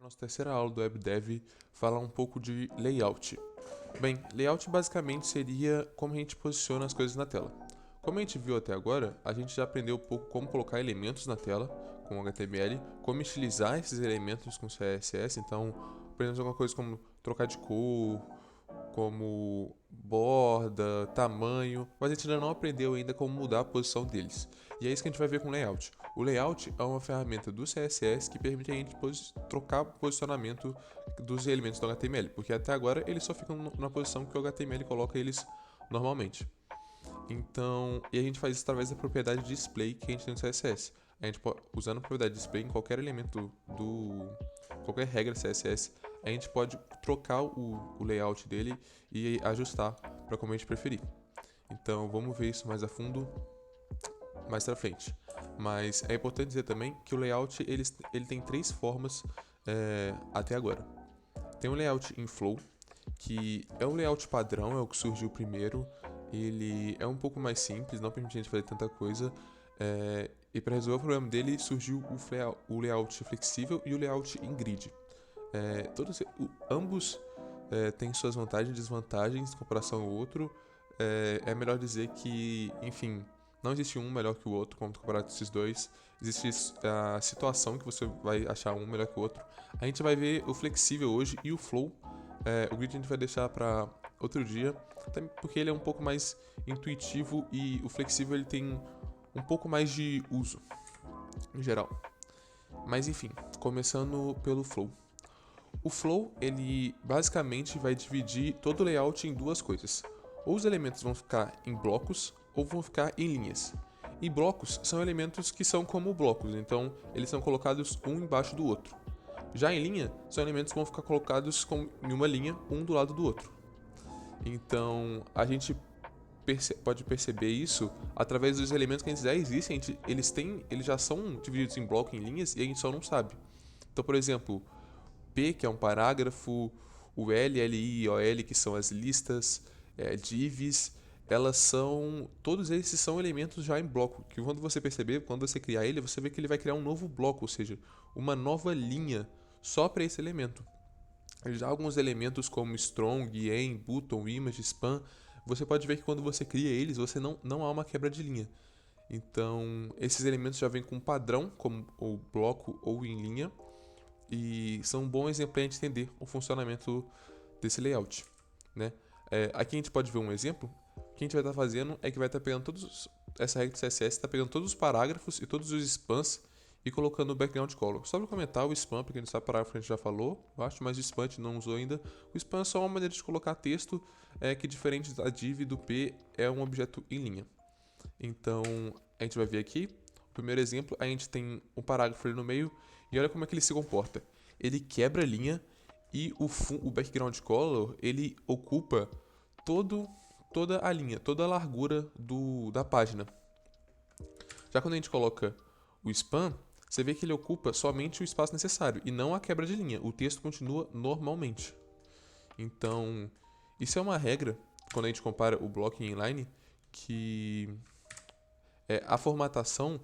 Nossa terceira aula do WebDev falar um pouco de layout. Bem, layout basicamente seria como a gente posiciona as coisas na tela. Como a gente viu até agora, a gente já aprendeu um pouco como colocar elementos na tela com HTML, como estilizar esses elementos com CSS, então aprendemos alguma coisa como trocar de cor, como borda, tamanho, mas a gente ainda não aprendeu ainda como mudar a posição deles. E é isso que a gente vai ver com o layout. O layout é uma ferramenta do CSS que permite a gente trocar o posicionamento dos elementos do HTML, porque até agora eles só ficam na posição que o HTML coloca eles normalmente. Então, e a gente faz isso através da propriedade display que a gente tem no CSS. A gente pode, usando a propriedade display em qualquer elemento qualquer regra CSS, a gente pode trocar o layout dele e ajustar para como a gente preferir. Então, vamos ver isso mais a fundo mais pra frente. Mas é importante dizer também que o layout ele tem três formas até agora. Tem um layout em Flow, que é um layout padrão, é o que surgiu primeiro. Ele é um pouco mais simples, não permite a gente fazer tanta coisa. E para resolver o problema dele, surgiu o layout flexível e o layout em grid. Ambos têm suas vantagens e desvantagens em comparação ao outro. É melhor dizer que, enfim, não existe um melhor que o outro, como comparar esses dois. Existe a situação que você vai achar um melhor que o outro. A gente vai ver o flexível hoje e o flow. O grid a gente vai deixar para outro dia, até porque ele é um pouco mais intuitivo e o flexível ele tem um pouco mais de uso em geral. Mas enfim, começando pelo flow. O flow, ele basicamente vai dividir todo o layout em duas coisas. Ou os elementos vão ficar em blocos ou vão ficar em linhas. E blocos são elementos que são como blocos, então eles são colocados um embaixo do outro. Já em linha, são elementos que vão ficar colocados em uma linha, um do lado do outro. Então, a gente pode perceber isso através dos elementos que já existem, eles já são divididos em blocos, em linhas, e a gente só não sabe. Então, por exemplo, P, que é um parágrafo, o L, L, I, O, L, que são as listas, divs, todos esses são elementos já em bloco, que quando você perceber, quando você criar ele, você vê que ele vai criar um novo bloco, ou seja, uma nova linha só para esse elemento. Já alguns elementos como strong, en, button, image, span, você pode ver que quando você cria eles, você não há uma quebra de linha. Então, esses elementos já vêm com um padrão, como o bloco ou em linha, e são um bom exemplo para a gente entender o funcionamento desse layout, né? Aqui a gente pode ver um exemplo. O que a gente vai estar fazendo é que vai estar pegando essa regra de CSS, está pegando todos os parágrafos e todos os spans e colocando o background color. Só para comentar, o spam, porque a gente sabe parágrafo que a gente já falou, eu acho, mas o spam a gente não usou ainda. O spam é só uma maneira de colocar texto que, diferente da div e do p, é um objeto em linha. Então, a gente vai ver aqui, o primeiro exemplo, a gente tem um parágrafo ali no meio, e olha como é que ele se comporta. Ele quebra a linha e o background color, ele ocupa toda a linha, toda a largura da página. Já quando a gente coloca o span, você vê que ele ocupa somente o espaço necessário e não a quebra de linha. O texto continua normalmente. Então, isso é uma regra, quando a gente compara o blocking inline, que a formatação,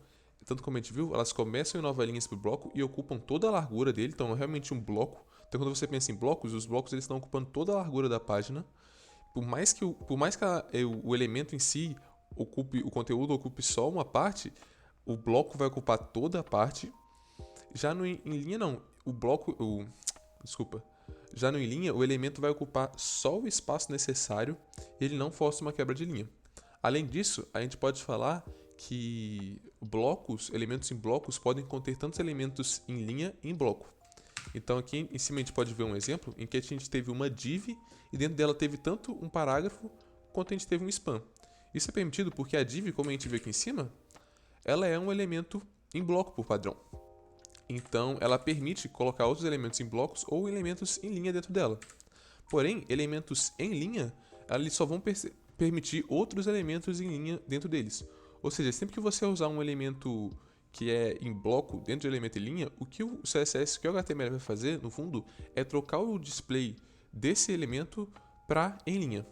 tanto como a gente viu, elas começam em nova linhas para o bloco e ocupam toda a largura dele, então é realmente um bloco. Então quando você pensa em blocos, os blocos eles estão ocupando toda a largura da página. Por mais que o elemento em si ocupe, o conteúdo ocupe só uma parte, o bloco vai ocupar toda a parte. Já no em linha não, desculpa. Já no em linha, o elemento vai ocupar só o espaço necessário e ele não força uma quebra de linha. Além disso, a gente pode falar que elementos em blocos podem conter tantos elementos em linha e em bloco. Então aqui em cima a gente pode ver um exemplo em que a gente teve uma div e dentro dela teve tanto um parágrafo quanto a gente teve um span. Isso é permitido porque a div, como a gente vê aqui em cima, ela é um elemento em bloco por padrão. Então ela permite colocar outros elementos em blocos ou elementos em linha dentro dela. Porém, elementos em linha, eles só vão permitir outros elementos em linha dentro deles. Ou seja, sempre que você usar um elemento que é em bloco dentro de elemento em linha, o que o CSS, o que o HTML vai fazer, no fundo, é trocar o display desse elemento para em linha.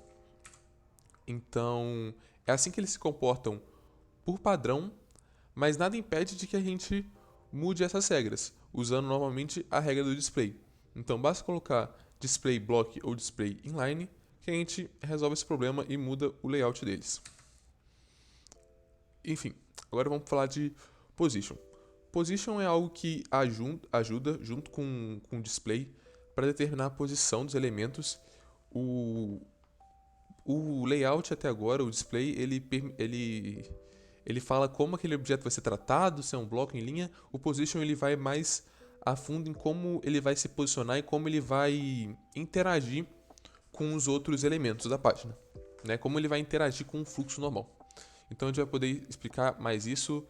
Então, é assim que eles se comportam por padrão, mas nada impede de que a gente mude essas regras. usando normalmente a regra do display. Então basta colocar display block ou display inline que a gente resolve esse problema e muda o layout deles. Enfim, agora vamos falar de position. Position é algo que ajuda junto com o display para determinar a posição dos elementos. O layout até agora, o display, ele fala como aquele objeto vai ser tratado, se é um bloco em linha. O position ele vai mais a fundo em como ele vai se posicionar e como ele vai interagir com os outros elementos da página, né? Como ele vai interagir com o fluxo normal. Então a gente vai poder explicar mais isso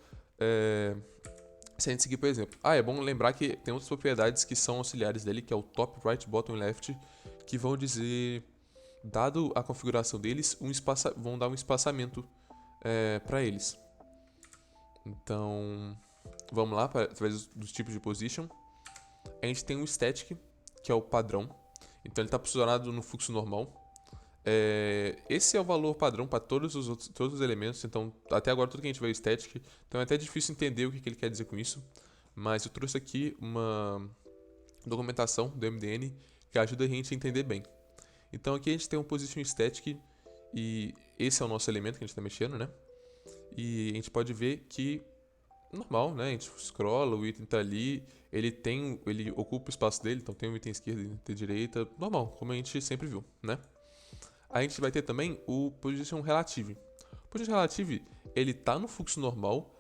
se a gente seguir, por exemplo. É bom lembrar que tem outras propriedades que são auxiliares dele, que é o top, right, bottom, left, que vão dizer, dado a configuração deles, vão dar um espaçamento para eles. Então, vamos lá, através dos tipos de position. A gente tem o static, que é o padrão. Então ele está posicionado no fluxo normal. Esse é o valor padrão para todos os elementos. Então, até agora tudo que a gente vê é static. Então é até difícil entender o que ele quer dizer com isso. Mas eu trouxe aqui uma documentação do MDN que ajuda a gente a entender bem. Então aqui a gente tem um position static e esse é o nosso elemento que a gente está mexendo, né? E a gente pode ver que normal, né? A gente scrolla, o item tá ali, ele ocupa o espaço dele, então tem um item esquerda e um item direita, normal, como a gente sempre viu, né? A gente vai ter também o position relative. O position relative, ele tá no fluxo normal,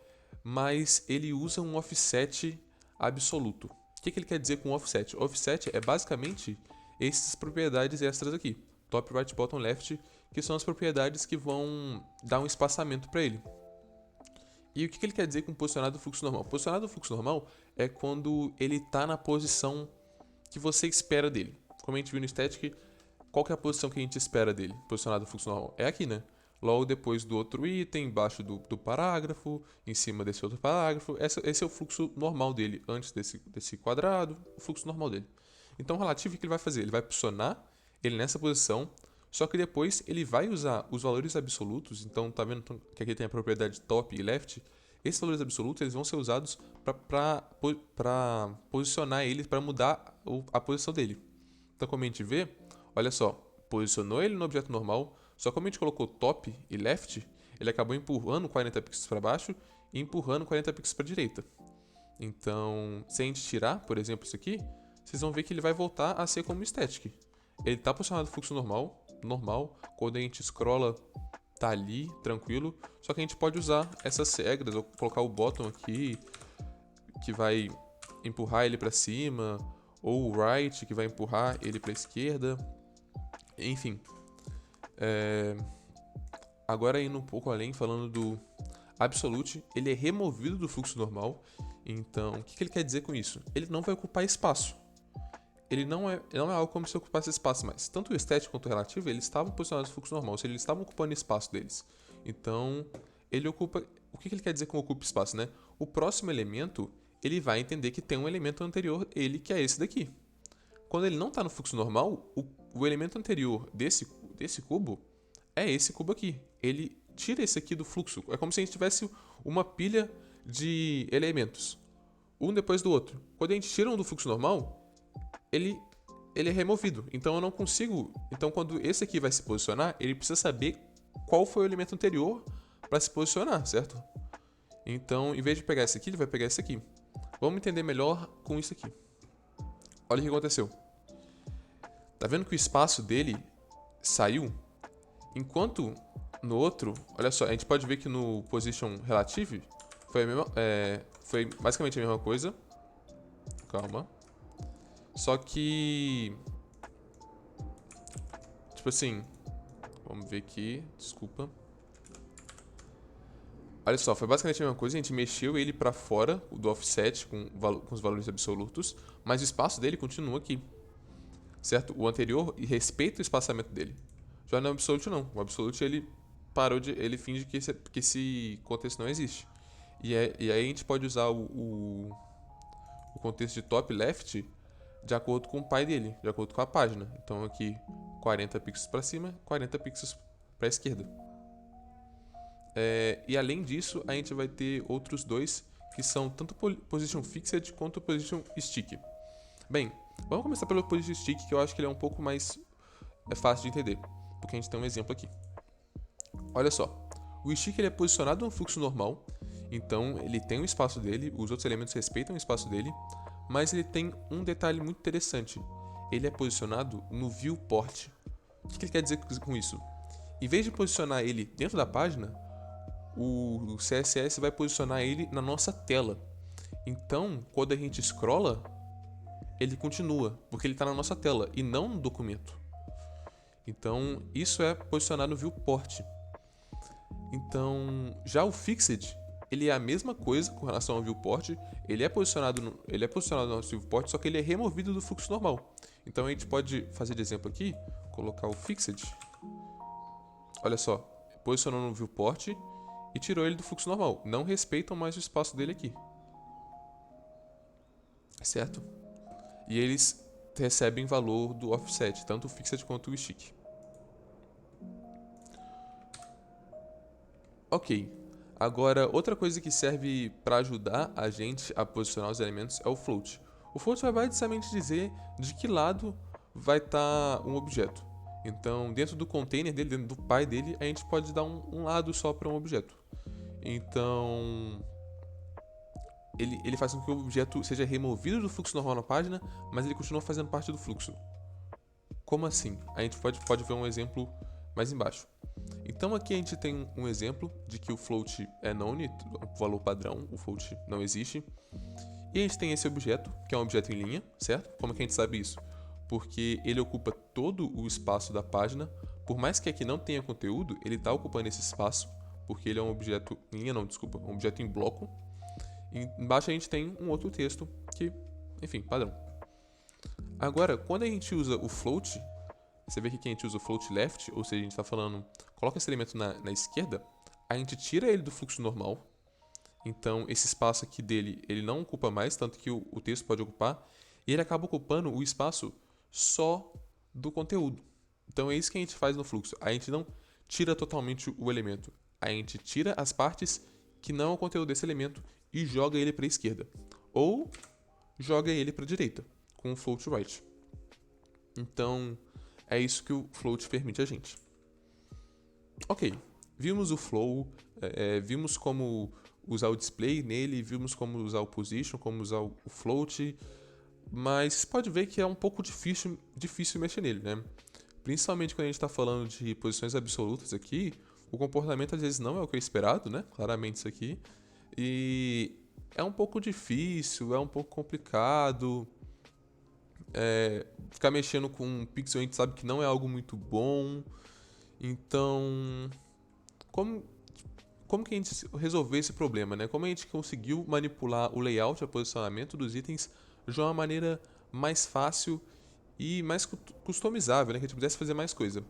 mas ele usa um offset absoluto. O que ele quer dizer com offset? Offset é basicamente essas propriedades extras aqui, top, right, bottom, left, que são as propriedades que vão dar um espaçamento para ele. E o que ele quer dizer com posicionado no fluxo normal? Posicionado no fluxo normal é quando ele está na posição que você espera dele. Como a gente viu no static, qual que é a posição que a gente espera dele? Posicionado no fluxo normal. É aqui, né? Logo depois do outro item, embaixo do parágrafo, em cima desse outro parágrafo. Esse é o fluxo normal dele, antes desse quadrado, o fluxo normal dele. Então o relativo, o que ele vai fazer? Ele vai posicionar ele nessa posição, só que depois ele vai usar os valores absolutos. Então tá vendo que aqui tem a propriedade top e left? Esses valores absolutos eles vão ser usados para posicionar ele, para mudar a posição dele. Então como a gente vê, olha só, posicionou ele no objeto normal, só como a gente colocou top e left, ele acabou empurrando 40 pixels para baixo e empurrando 40 pixels para a direita. Então, se a gente tirar, por exemplo, isso aqui, vocês vão ver que ele vai voltar a ser como static. Ele está posicionado no fluxo normal, quando a gente scrolla, tá ali, tranquilo, só que a gente pode usar essas regras, ou colocar o bottom aqui, que vai empurrar ele para cima, ou o right, que vai empurrar ele para a esquerda, enfim. Agora indo um pouco além, falando do absolute, ele é removido do fluxo normal. Então, o que ele quer dizer com isso? Ele não vai ocupar espaço. Ele não é algo como se ocupasse espaço mais. Tanto o estético quanto o relativo, eles estavam posicionados no fluxo normal, ou seja, eles estavam ocupando espaço deles. Então, ele ocupa... O que ele quer dizer com ocupa espaço, né? O próximo elemento, ele vai entender que tem um elemento anterior, ele que é esse daqui. Quando ele não está no fluxo normal, o elemento anterior desse cubo é esse cubo aqui. Ele tira esse aqui do fluxo. É como se a gente tivesse uma pilha de elementos, um depois do outro. Quando a gente tira um do fluxo normal, ele é removido. Então eu não consigo... Então quando esse aqui vai se posicionar, ele precisa saber qual foi o elemento anterior para se posicionar, certo? Então, em vez de pegar esse aqui, ele vai pegar esse aqui. Vamos entender melhor com isso aqui. Olha o que aconteceu. Tá vendo que o espaço dele saiu? Enquanto no outro, olha só, a gente pode ver que no position relative foi basicamente a mesma coisa. Calma. Só que... Tipo assim... Vamos ver aqui, desculpa. Olha só, foi basicamente a mesma coisa, a gente mexeu ele pra fora do offset com os valores absolutos, mas o espaço dele continua aqui. Certo? O anterior respeita o espaçamento dele. Já no absolute não. O absolute ele ele finge que esse contexto não existe. E aí a gente pode usar o contexto de top left de acordo com o pai dele, de acordo com a página. Então aqui 40 pixels para cima, 40 pixels para a esquerda. E além disso, a gente vai ter outros dois que são tanto position fixed quanto position stick. Bem, vamos começar pelo position stick, que eu acho que ele é um pouco mais fácil de entender, porque a gente tem um exemplo aqui. Olha só, o stick ele é posicionado no fluxo normal, então ele tem o espaço dele, os outros elementos respeitam o espaço dele, mas ele tem um detalhe muito interessante. Ele é posicionado no viewport. O que ele quer dizer com isso? Em vez de posicionar ele dentro da página, o CSS vai posicionar ele na nossa tela. Então, quando a gente scrolla, ele continua, porque ele está na nossa tela e não no documento. Então, isso é posicionar no viewport. Então, já o fixed, ele é a mesma coisa com relação ao viewport. Ele é posicionado no nosso viewport, só que ele é removido do fluxo normal. Então, a gente pode fazer de exemplo aqui, colocar o fixed. Olha só, posicionou no viewport e tirou ele do fluxo normal. Não respeitam mais o espaço dele aqui. Certo? E eles recebem valor do offset, tanto o fixed quanto o stick. Ok. Agora, outra coisa que serve para ajudar a gente a posicionar os elementos é o float. O float vai basicamente dizer de que lado vai estar um objeto. Então, dentro do container dele, dentro do pai dele, a gente pode dar um lado só para um objeto. Então, ele faz com que o objeto seja removido do fluxo normal na página, mas ele continua fazendo parte do fluxo. Como assim? A gente pode ver um exemplo mais embaixo. Então aqui a gente tem um exemplo de que o float é none, o valor padrão, o float não existe. E a gente tem esse objeto, que é um objeto em linha, certo? Como que a gente sabe isso? Porque ele ocupa todo o espaço da página. Por mais que aqui não tenha conteúdo, ele está ocupando esse espaço, porque ele é um objeto em linha, não, desculpa, um objeto em bloco. E embaixo a gente tem um outro texto que, enfim, padrão. Agora, quando a gente usa o float, você vê que a gente usa o float left, ou seja, a gente está falando, coloca esse elemento na esquerda, a gente tira ele do fluxo normal. Então, esse espaço aqui dele, ele não ocupa mais, tanto que o texto pode ocupar, e ele acaba ocupando o espaço só do conteúdo. Então, é isso que a gente faz no fluxo. A gente não tira totalmente o elemento. A gente tira as partes que não é o conteúdo desse elemento e joga ele para a esquerda. Ou joga ele para a direita, com o float right. Então, é isso que o float permite a gente. Ok, vimos o flow, vimos como usar o display nele, vimos como usar o position, como usar o float, mas pode ver que é um pouco difícil mexer nele, né? Principalmente quando a gente está falando de posições absolutas aqui, o comportamento às vezes não é o que é esperado, né? Claramente isso aqui. E é um pouco difícil, é um pouco complicado. Ficar mexendo com um pixel a gente sabe que não é algo muito bom. Então, como que a gente resolveu esse problema, né? Como a gente conseguiu manipular o layout, o posicionamento dos itens de uma maneira mais fácil e mais customizável, né? Que a gente pudesse fazer mais coisa.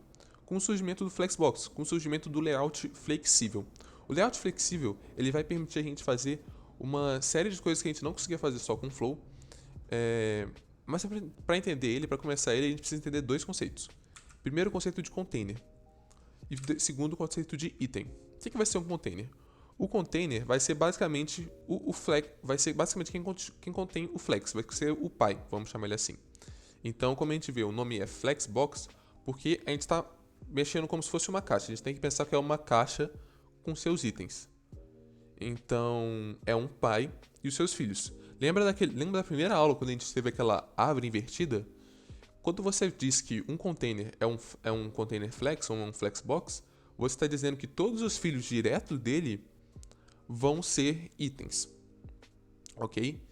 Com o surgimento do Flexbox, com o surgimento do layout flexível. O layout flexível, ele vai permitir a gente fazer uma série de coisas que a gente não conseguia fazer só com o Flow. Mas para entender ele, para começar ele, a gente precisa entender dois conceitos. Primeiro, o conceito de container. E segundo, o conceito de item. O que vai ser um container? O container vai ser basicamente o flex, vai ser basicamente quem contém o flex, vai ser o pai, vamos chamar ele assim. Então, como a gente vê, o nome é Flexbox, porque a gente está mexendo como se fosse uma caixa. A gente tem que pensar que é uma caixa com seus itens. Então, é um pai e os seus filhos. Lembra da primeira aula, quando a gente teve aquela árvore invertida? Quando você diz que um container é um container flex ou um flexbox, você está dizendo que todos os filhos direto dele vão ser itens. Ok?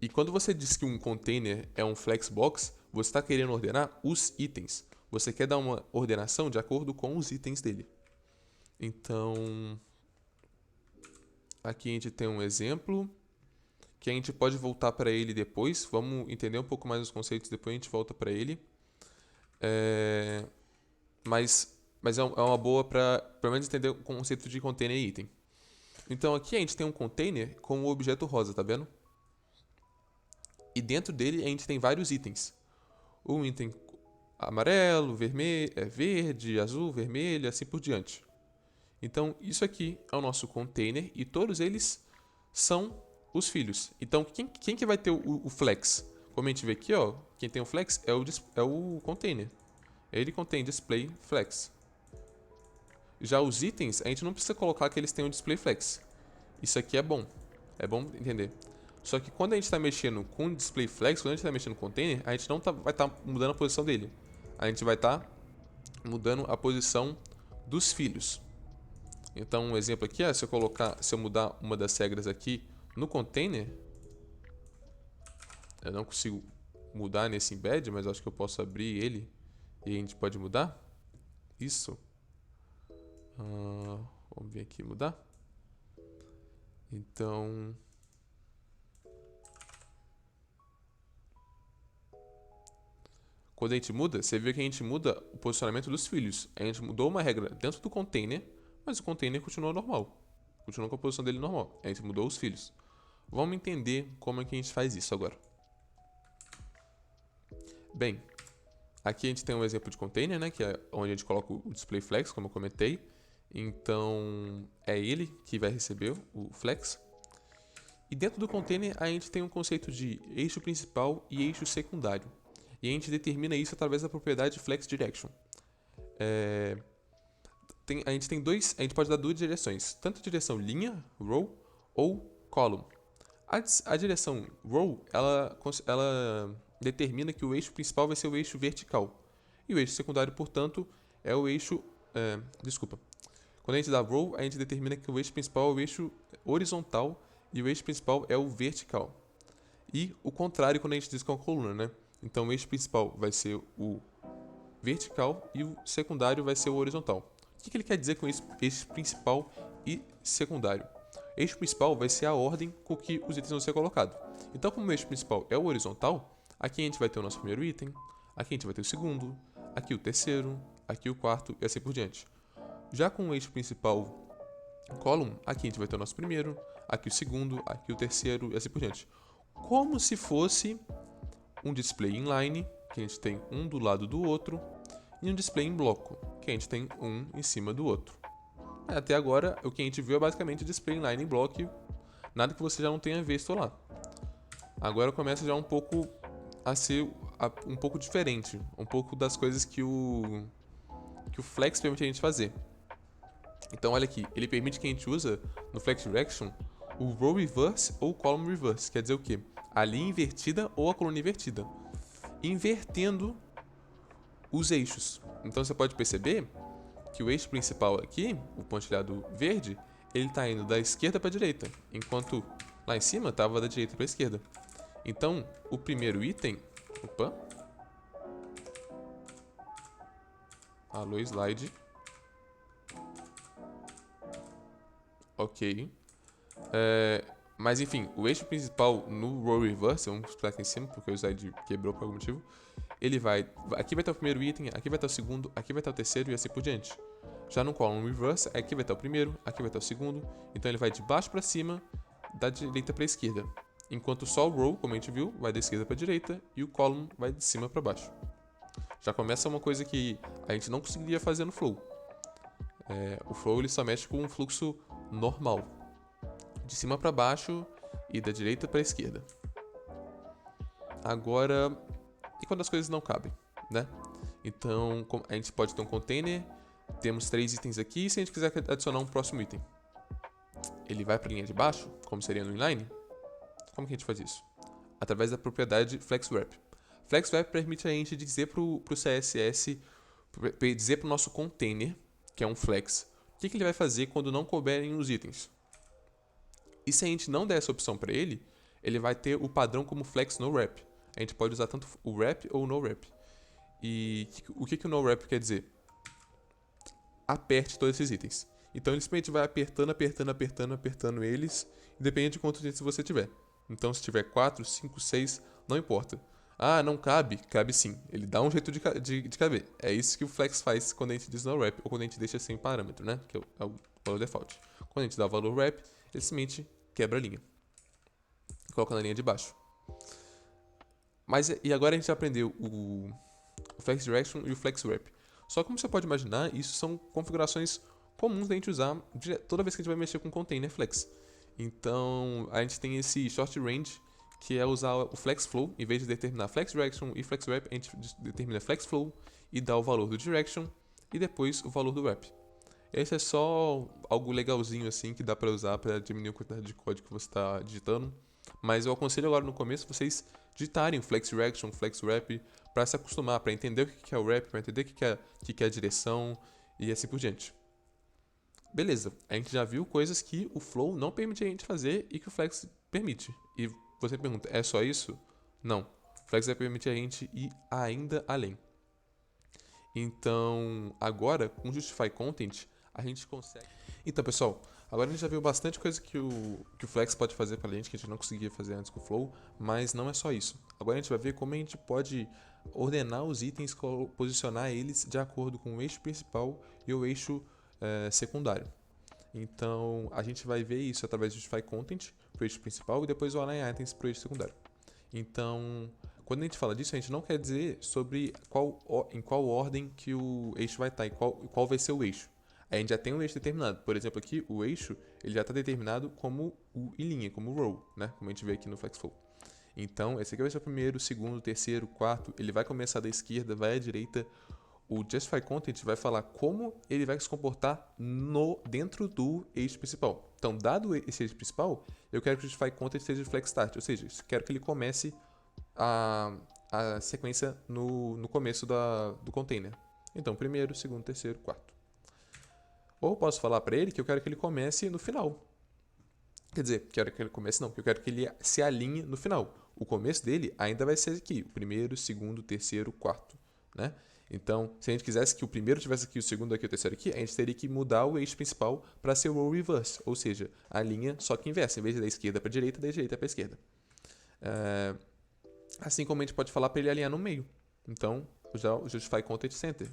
E quando você diz que um container é um flexbox, você está querendo ordenar os itens. Você quer dar uma ordenação de acordo com os itens dele. Então, aqui a gente tem um exemplo que a gente pode voltar para ele depois. Vamos entender um pouco mais os conceitos, depois a gente volta para ele. Mas é uma boa para pelo menos entender o conceito de container e item. Então aqui a gente tem um container com o objeto rosa, tá vendo? E dentro dele a gente tem vários itens. Um item amarelo, verde, azul, vermelho, assim por diante. Então isso aqui é o nosso container e todos eles são os filhos. Então, quem que vai ter o flex? Como a gente vê aqui, ó, quem tem o flex é o container. Ele contém display flex. Já os itens, a gente não precisa colocar que eles tenham display flex. Isso aqui é bom entender. Só que quando a gente está mexendo com display flex, quando a gente está mexendo com container, a gente não vai estar mudando a posição dele. A gente vai estar mudando a posição dos filhos. Então, um exemplo aqui é se eu mudar uma das regras aqui no container, eu não consigo mudar nesse embed, mas acho que eu posso abrir ele e a gente pode mudar. Isso. Vamos vir aqui mudar. Então, quando a gente muda, você viu que a gente muda o posicionamento dos filhos. A gente mudou uma regra dentro do container, mas o container continua normal. Continua com a posição dele normal. A gente mudou os filhos. Vamos entender como é que a gente faz isso agora. Bem, aqui a gente tem um exemplo de container, né, que é onde a gente coloca o display flex, como eu comentei. Então, é ele que vai receber o flex. E dentro do container, a gente tem um conceito de eixo principal e eixo secundário. E a gente determina isso através da propriedade flex direction. A gente pode dar duas direções, tanto a direção linha, row, ou column. A direção row, ela determina que o eixo principal vai ser o eixo vertical. E o eixo secundário, portanto, é o eixo... Quando a gente dá row, a gente determina que o eixo principal é o eixo horizontal e o eixo principal é o vertical. E o contrário quando a gente diz que é uma coluna, né? Então o eixo principal vai ser o vertical e o secundário vai ser o horizontal. O que ele quer dizer com isso, eixo principal e secundário? Eixo principal vai ser a ordem com que os itens vão ser colocados. Então, como o eixo principal é o horizontal, aqui a gente vai ter o nosso primeiro item, aqui a gente vai ter o segundo, aqui o terceiro, aqui o quarto e assim por diante. Já com o eixo principal column, aqui a gente vai ter o nosso primeiro, aqui o segundo, aqui o terceiro e assim por diante. Como se fosse um display inline, que a gente tem um do lado do outro, e um display em bloco, que a gente tem um em cima do outro. Até agora, o que a gente viu é basicamente display inline em bloco, nada que você já não tenha visto lá. Agora começa já um pouco a ser um pouco diferente, um pouco das coisas que o Flex permite a gente fazer. Então olha aqui, ele permite que a gente use no Flex Direction o row reverse ou column reverse, quer dizer o quê? A linha invertida ou a coluna invertida, invertendo os eixos. Então você pode perceber que o eixo principal aqui, o pontilhado verde, ele está indo da esquerda para a direita, enquanto lá em cima estava da direita para a esquerda. Então, o primeiro item... Opa! Alô, slide. Ok. Mas enfim, o eixo principal no row reverse, vamos explicar aqui em cima, porque o slide quebrou por algum motivo. Ele vai... Aqui vai estar o primeiro item, aqui vai estar o segundo, aqui vai estar o terceiro e assim por diante. Já no column reverse, aqui vai estar o primeiro, aqui vai estar o segundo. Então ele vai de baixo para cima, da direita para a esquerda. Enquanto só o row, como a gente viu, vai da esquerda para a direita e o column vai de cima para baixo. Já começa uma coisa que a gente não conseguiria fazer no flow. O flow ele só mexe com um fluxo normal, de cima para baixo e da direita para a esquerda. Agora, e quando as coisas não cabem, né? Então, a gente pode ter um container, temos 3 itens aqui, e se a gente quiser adicionar um próximo item, ele vai para a linha de baixo, como seria no inline? Como que a gente faz isso? Através da propriedade FlexWrap. FlexWrap permite a gente dizer para o CSS, dizer para o nosso container, que é um flex, o que ele vai fazer quando não couberem os itens. E se a gente não der essa opção para ele, ele vai ter o padrão como flex no wrap. A gente pode usar tanto o wrap ou o no wrap. E o que o no wrap quer dizer? Aperte todos esses itens. Então ele simplesmente vai apertando eles, independente de quantos itens você tiver. Então se tiver 4, 5, 6, não importa. Ah, não cabe? Cabe sim. Ele dá um jeito de caber. É isso que o flex faz quando a gente diz no wrap, ou quando a gente deixa sem parâmetro, né? Que é o valor default. Quando a gente dá o valor wrap, ele simplesmente quebra a linha. Coloca na linha de baixo. E agora a gente aprendeu o Flex Direction e o Flex Wrap. Só que como você pode imaginar, isso são configurações comuns da gente usar toda vez que a gente vai mexer com container flex. Então, a gente tem esse short range, que é usar o flex flow. Em vez de determinar flex direction e flex wrap, a gente determina flex flow e dá o valor do direction e depois o valor do wrap. Esse é só algo legalzinho assim que dá pra usar pra diminuir a quantidade de código que você tá digitando. Mas eu aconselho agora no começo vocês digitarem o flex direction, flex wrap, pra se acostumar, pra entender o que é o wrap, pra entender o que é a direção e assim por diante. Beleza, a gente já viu coisas que o Flow não permite a gente fazer e que o Flex permite. E você pergunta, é só isso? Não. O Flex vai permitir a gente ir ainda além. Então, agora, com o Justify Content, a gente consegue... Então, pessoal, agora a gente já viu bastante coisa que o Flex pode fazer pra gente, que a gente não conseguia fazer antes com o Flow, mas não é só isso. Agora a gente vai ver como a gente pode ordenar os itens, posicionar eles de acordo com o eixo principal e o eixo secundário. Então, a gente vai ver isso através do Justify Content para o eixo principal e depois o Align Items para o eixo secundário. Então, quando a gente fala disso, a gente não quer dizer sobre em qual ordem que o eixo vai estar e qual vai ser o eixo. A gente já tem um eixo determinado. Por exemplo, aqui o eixo ele já está determinado como em linha, como row, né? Como a gente vê aqui no FlexFlow. Então, esse aqui vai ser o primeiro, segundo, terceiro, quarto. Ele vai começar da esquerda, vai à direita. O Justify Content vai falar como ele vai se comportar dentro do eixo principal. Então, dado esse eixo principal, eu quero que o Justify Content seja Flex Start, ou seja, eu quero que ele comece a sequência no começo do container. Então, primeiro, segundo, terceiro, quarto. Ou posso falar para ele que eu quero que ele comece no final. Quer dizer, quero que ele comece não, que eu quero que ele se alinhe no final. O começo dele ainda vai ser aqui, o primeiro, segundo, terceiro, quarto, né? Então, se a gente quisesse que o primeiro tivesse aqui, o segundo aqui, o terceiro aqui, a gente teria que mudar o eixo principal para ser o row reverse, ou seja, a linha só que inversa, em vez de da esquerda para a direita, da direita para a esquerda. Assim como a gente pode falar para ele alinhar no meio. Então, já o Justify Content Center.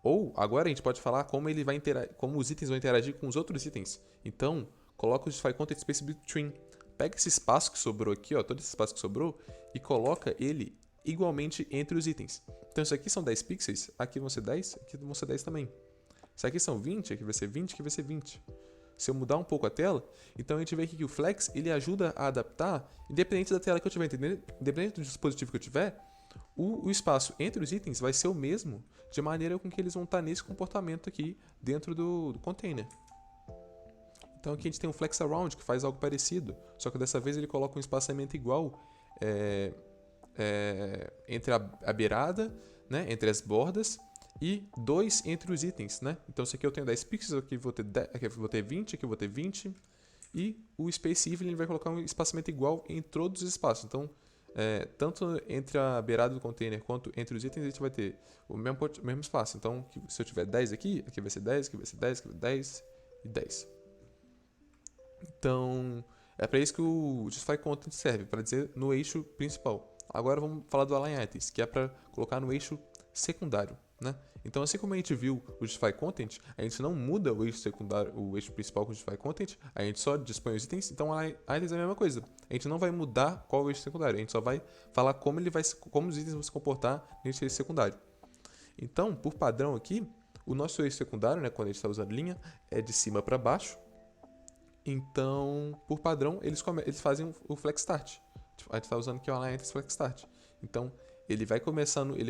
Ou, agora a gente pode falar como ele vai como os itens vão interagir com os outros itens. Então, coloca o Justify Content Space Between. Pega esse espaço que sobrou aqui, ó, todo esse espaço que sobrou, e coloca ele igualmente entre os itens. Então, isso aqui são 10 pixels, aqui vão ser 10, aqui vão ser 10 também. Se aqui são 20, aqui vai ser 20, aqui vai ser 20. Se eu mudar um pouco a tela, então a gente vê aqui que o Flex ele ajuda a adaptar, independente da tela que eu tiver, independente do dispositivo que eu tiver, o espaço entre os itens vai ser o mesmo, de maneira com que eles vão estar nesse comportamento aqui dentro do container. Então aqui a gente tem um Flex Around que faz algo parecido, só que dessa vez ele coloca um espaçamento igual entre a beirada, né, entre as bordas, e 2 entre os itens, né? Então se aqui eu tenho 10 pixels, aqui eu vou ter 20, aqui eu vou ter 20, e o Space Even ele vai colocar um espaçamento igual em todos os espaços. Então, tanto entre a beirada do container quanto entre os itens, a gente vai ter o mesmo espaço. Então, se eu tiver 10 aqui vai ser 10, aqui vai ser 10, aqui vai ser 10 e 10. Então, é para isso que o Justify Content serve, para dizer no eixo principal. Agora vamos falar do Align Items, que é para colocar no eixo secundário, né? Então, assim como a gente viu o Justify Content, a gente não muda o eixo secundário, o eixo principal com o Justify Content, a gente só dispõe os itens. Então, a Items é a mesma coisa. A gente não vai mudar qual é o eixo secundário, a gente só vai falar como os itens vão se comportar nesse eixo secundário. Então, por padrão aqui, o nosso eixo secundário, né, quando a gente está usando linha, é de cima para baixo. Então, por padrão, eles fazem o Flex Start. A gente está usando aqui o Align Items Flex Start. Então, ele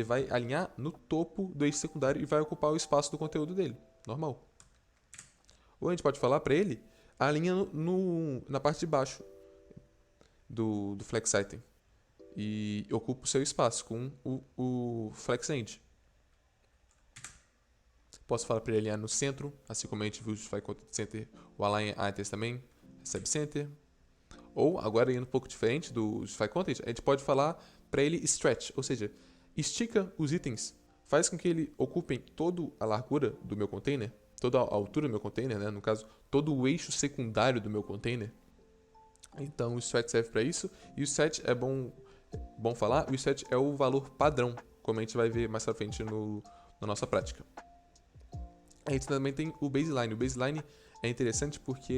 vai alinhar no topo do eixo secundário e vai ocupar o espaço do conteúdo dele, normal. Ou a gente pode falar para ele, alinha na parte de baixo do Flex Item e ocupa o seu espaço com o Flex End. Posso falar para ele alinhar no centro, assim como a gente viu o Justify Content Center, o Align Items também, recebe Center. Ou, agora indo um pouco diferente do Justify Content, a gente pode falar para ele stretch, ou seja, estica os itens, faz com que ele ocupem toda a largura do meu container, toda a altura do meu container, né? No caso, todo o eixo secundário do meu container. Então o stretch serve para isso, e o stretch é bom falar, o stretch é o valor padrão, como a gente vai ver mais pra frente na nossa prática. A gente também tem o baseline. O baseline é interessante porque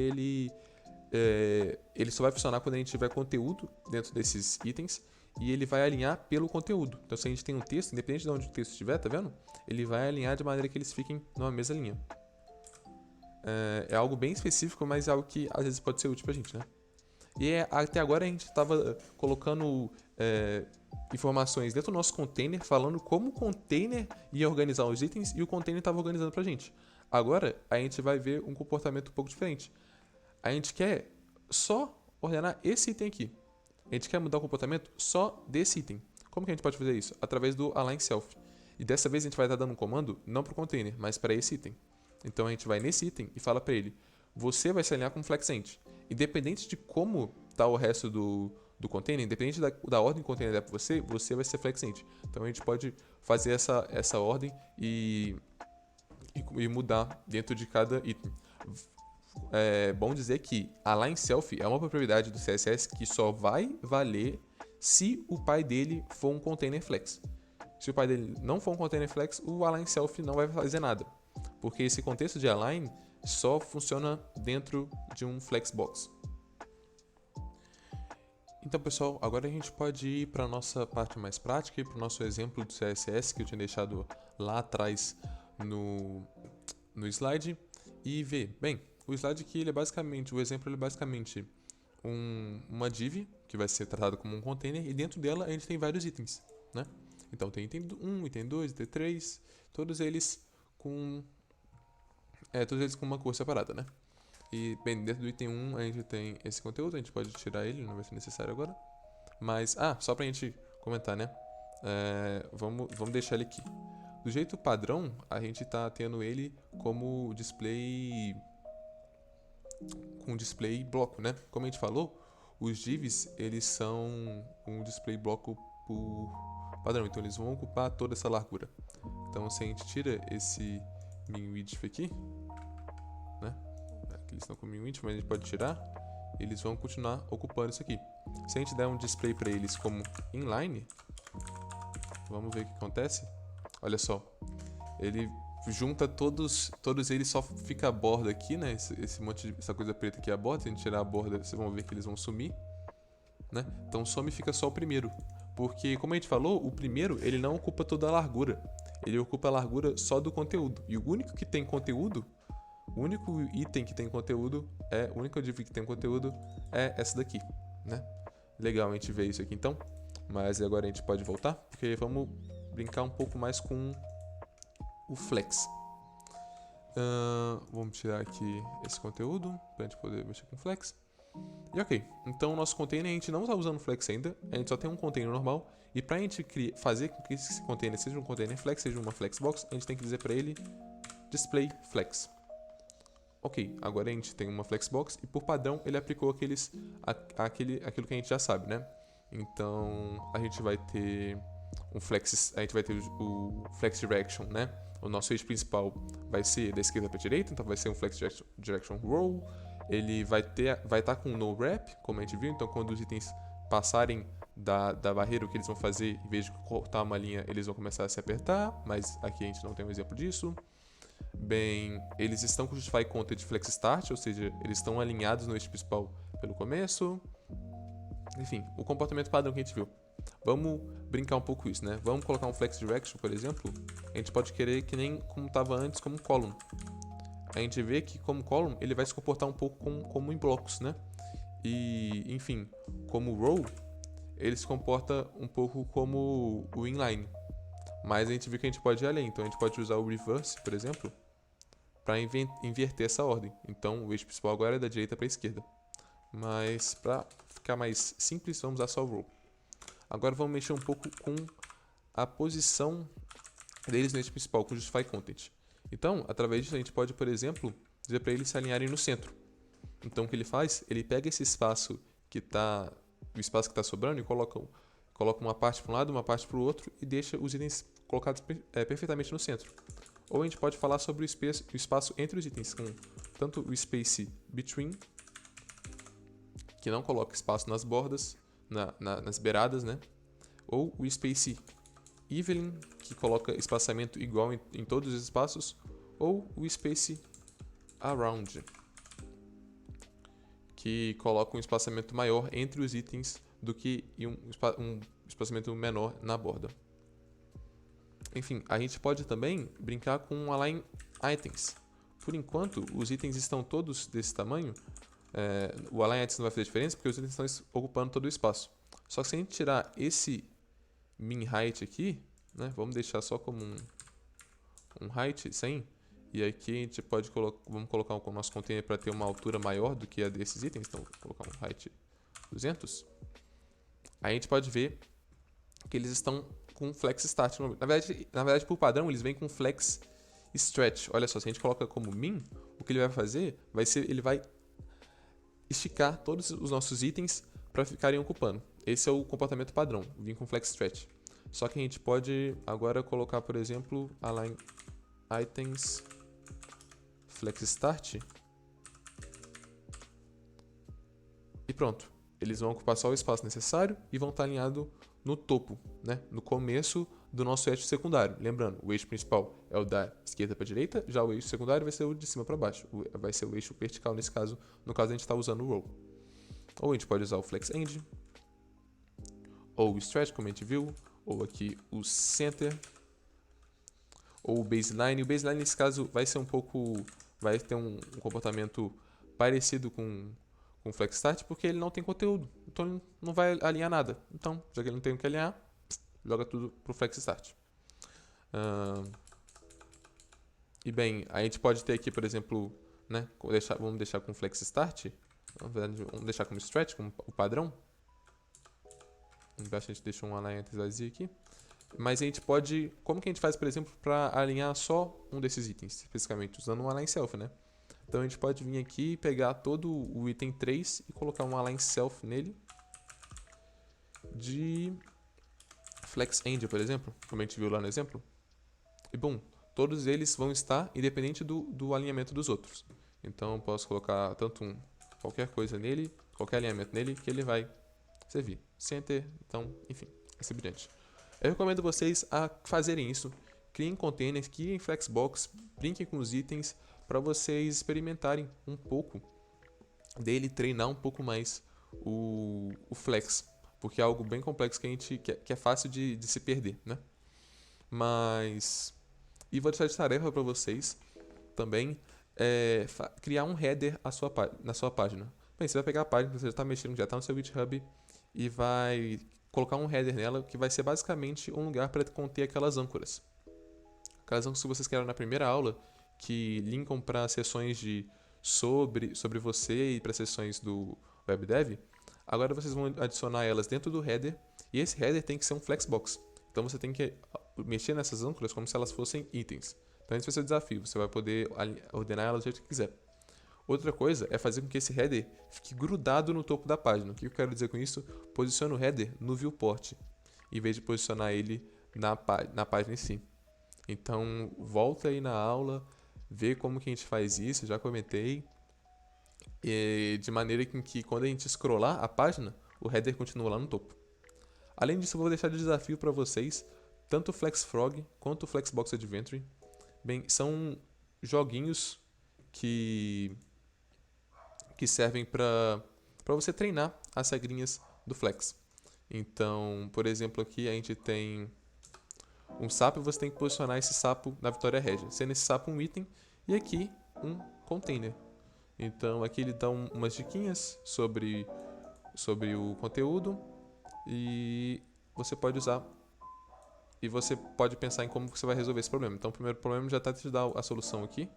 ele só vai funcionar quando a gente tiver conteúdo dentro desses itens e ele vai alinhar pelo conteúdo. Então, se a gente tem um texto, independente de onde o texto estiver, tá vendo? Ele vai alinhar de maneira que eles fiquem numa mesma linha. é algo bem específico, mas é algo que às vezes pode ser útil pra gente, né? E até agora a gente estava colocando informações dentro do nosso container, falando como o container ia organizar os itens e o container estava organizando pra gente. Agora a gente vai ver um comportamento um pouco diferente. A gente quer só ordenar esse item aqui. A gente quer mudar o comportamento só desse item. Como que a gente pode fazer isso? Através do align self. E dessa vez a gente vai estar dando um comando não para o container, mas para esse item. Então a gente vai nesse item e fala para ele: você vai se alinhar com flexend. Independente de como está o resto do container, independente da ordem que o container der para você, você vai ser flexend. Então a gente pode fazer essa ordem e mudar dentro de cada item. É bom dizer que align self é uma propriedade do CSS que só vai valer se o pai dele for um container flex. Se o pai dele não for um container flex, o align self não vai fazer nada, porque esse contexto de align só funciona dentro de um flexbox. Então, pessoal, agora a gente pode ir para a nossa parte mais prática e para o nosso exemplo do CSS que eu tinha deixado lá atrás no slide e ver. Bem, o slide aqui, o exemplo é basicamente uma div, que vai ser tratado como um container, e dentro dela a gente tem vários itens, né? Então tem item 1, item 2, item 3, todos eles com uma cor separada, né? E, bem, dentro do item 1 a gente tem esse conteúdo, a gente pode tirar ele, não vai ser necessário agora. Mas, só pra gente comentar, né? Vamos deixar ele aqui. Do jeito padrão, a gente tá tendo ele como display com display bloco, né? Como a gente falou, os divs, eles são um display bloco por padrão, então eles vão ocupar toda essa largura. Então se a gente tira esse min width aqui, né? Aqui eles estão com min width, mas a gente pode tirar, eles vão continuar ocupando isso aqui. Se a gente der um display para eles como inline, vamos ver o que acontece. Olha só, ele junta todos eles, só fica a borda aqui, né? Essa coisa preta aqui é a borda. Se a gente tirar a borda, vocês vão ver que eles vão sumir, né? Então some e fica só o primeiro, porque como a gente falou, o primeiro ele não ocupa toda a largura, ele ocupa a largura só do conteúdo. E o único que tem conteúdo, o único item que tem conteúdo o único div que tem conteúdo é essa daqui, né? Legal a gente ver isso aqui então, mas agora a gente pode voltar, porque vamos brincar um pouco mais com o flex. Vamos tirar aqui esse conteúdo para a gente poder mexer com flex. E ok, então o nosso container a gente não está usando flex ainda, a gente só tem um container normal. E para a gente fazer com que esse container seja um container flex, seja uma flexbox, a gente tem que dizer para ele display flex. Ok, agora a gente tem uma flexbox e por padrão ele aplicou aquilo que a gente já sabe, né? Então a gente vai ter o flex direction, né? O nosso eixo principal vai ser da esquerda para a direita, então vai ser um flex direction row. Ele vai estar com no wrap, como a gente viu, então quando os itens passarem da barreira, o que eles vão fazer, em vez de cortar uma linha, eles vão começar a se apertar, mas aqui a gente não tem um exemplo disso. Bem, eles estão com o justify content de flex start, ou seja, eles estão alinhados no eixo principal pelo começo. Enfim, o comportamento padrão que a gente viu. Vamos brincar um pouco isso, né? Vamos colocar um flex direction, por exemplo. A gente pode querer que nem como estava antes, como column. A gente vê que como column ele vai se comportar um pouco como em blocos, né? E, enfim, como row, ele se comporta um pouco como o inline. Mas a gente vê que a gente pode ir além. Então a gente pode usar o reverse, por exemplo, para inverter essa ordem. Então o eixo principal agora é da direita para a esquerda. Mas para ficar mais simples, vamos usar só o row. Agora vamos mexer um pouco com a posição deles no eixo principal, com o justify content. Então, através disso, a gente pode, por exemplo, dizer para eles se alinharem no centro. Então, o que ele faz? Ele pega esse espaço o espaço que está sobrando e coloca uma parte para um lado, uma parte para o outro e deixa os itens colocados perfeitamente no centro. Ou a gente pode falar sobre o espaço entre os itens, com tanto o space between, que não coloca espaço nas bordas, nas beiradas, né? Ou o space evening, que coloca espaçamento igual em todos os espaços, ou o space around, que coloca um espaçamento maior entre os itens do que um espaçamento menor na borda. Enfim, a gente pode também brincar com align items. por enquanto, os itens estão todos desse tamanho. O align items não vai fazer diferença porque os itens estão ocupando todo o espaço. Só que se a gente tirar esse min height aqui, né, vamos deixar só como um height 100, e aqui a gente pode vamos colocar o nosso container para ter uma altura maior do que a desses itens, então vou colocar um height 200. Aí a gente pode ver que eles estão com flex start. Na verdade, por padrão, eles vêm com flex stretch. Olha só, se a gente coloca como min, o que ele vai fazer ele vai esticar todos os nossos itens para ficarem ocupando. Esse é o comportamento padrão, vir com flex stretch. Só que a gente pode agora colocar, por exemplo, align items flex start. E pronto. Eles vão ocupar só o espaço necessário e vão estar alinhados no topo, né? No começo do nosso eixo secundário. Lembrando, o eixo principal é o da esquerda para a direita, já o eixo secundário vai ser o de cima para baixo. Vai ser o eixo vertical nesse caso, no caso a gente está usando o roll. Ou a gente pode usar o flex end, ou o stretch, como a gente viu, ou aqui o center, ou o baseline. O baseline nesse caso vai ter um comportamento parecido com o flex start, porque ele não tem conteúdo, então ele não vai alinhar nada. Então, já que ele não tem o que alinhar, joga tudo pro flex start. E bem, a gente pode ter aqui, por exemplo, né, vamos deixar com flex start, vamos deixar como stretch, como o padrão. Embaixo a gente deixa um align vazio aqui. Mas a gente pode, como que a gente faz, por exemplo, para alinhar só um desses itens, especificamente, usando um align self, né? Então a gente pode vir aqui e pegar todo o item 3 e colocar um align self nele de flex end, por exemplo, como a gente viu lá no exemplo. E bom, todos eles vão estar independente do alinhamento dos outros. Então eu posso colocar tanto qualquer coisa nele, qualquer alinhamento nele, que ele vai servir. Center, então, enfim, assim por diante. Eu recomendo vocês a fazerem isso. Criem containers, criem flexbox, brinquem com os itens para vocês experimentarem um pouco dele, treinar um pouco mais o flex, porque é algo bem complexo que é fácil de se perder, né? E vou deixar de tarefa para vocês também criar um header na sua página. Bem, você vai pegar a página que você já está mexendo, já está no seu GitHub e vai colocar um header nela que vai ser basicamente um lugar para conter aquelas âncoras. Aquelas âncoras que vocês criaram na primeira aula, que linkam para sessões sobre você e para sessões do WebDev. Agora vocês vão adicionar elas dentro do header, e esse header tem que ser um flexbox. Então você tem que mexer nessas âncoras como se elas fossem itens. Então esse vai ser o desafio, você vai poder ordenar elas do jeito que quiser. Outra coisa é fazer com que esse header fique grudado no topo da página. O que eu quero dizer com isso? Posiciona o header no viewport, em vez de posicionar ele na página em si. Então volta aí na aula, vê como que a gente faz isso, já comentei. De maneira que quando a gente scrollar a página, o header continua lá no topo. Além disso, eu vou deixar de desafio para vocês tanto o FlexFrog quanto o Flexbox Adventure. Bem, são joguinhos que servem para você treinar as regrinhas do Flex. Então, por exemplo, aqui a gente tem um sapo e você tem que posicionar esse sapo na Vitória Régia, sendo esse sapo um item e aqui um container. Então aqui ele dá umas diquinhas sobre o conteúdo e você pode usar e você pode pensar em como você vai resolver esse problema. Então o primeiro problema já está te dar a solução aqui.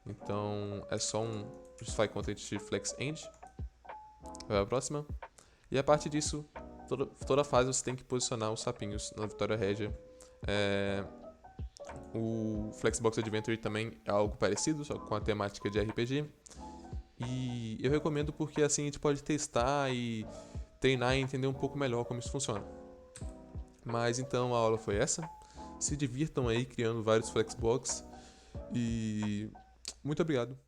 Então é só um Justify Content Flex End. Vai para a próxima. E a partir disso, toda fase você tem que posicionar os sapinhos na Vitória Régia. O Flexbox Adventure também é algo parecido, só com a temática de RPG. E eu recomendo porque assim a gente pode testar e treinar e entender um pouco melhor como isso funciona. Mas então a aula foi essa. Se divirtam aí criando vários Flexbox. E muito obrigado.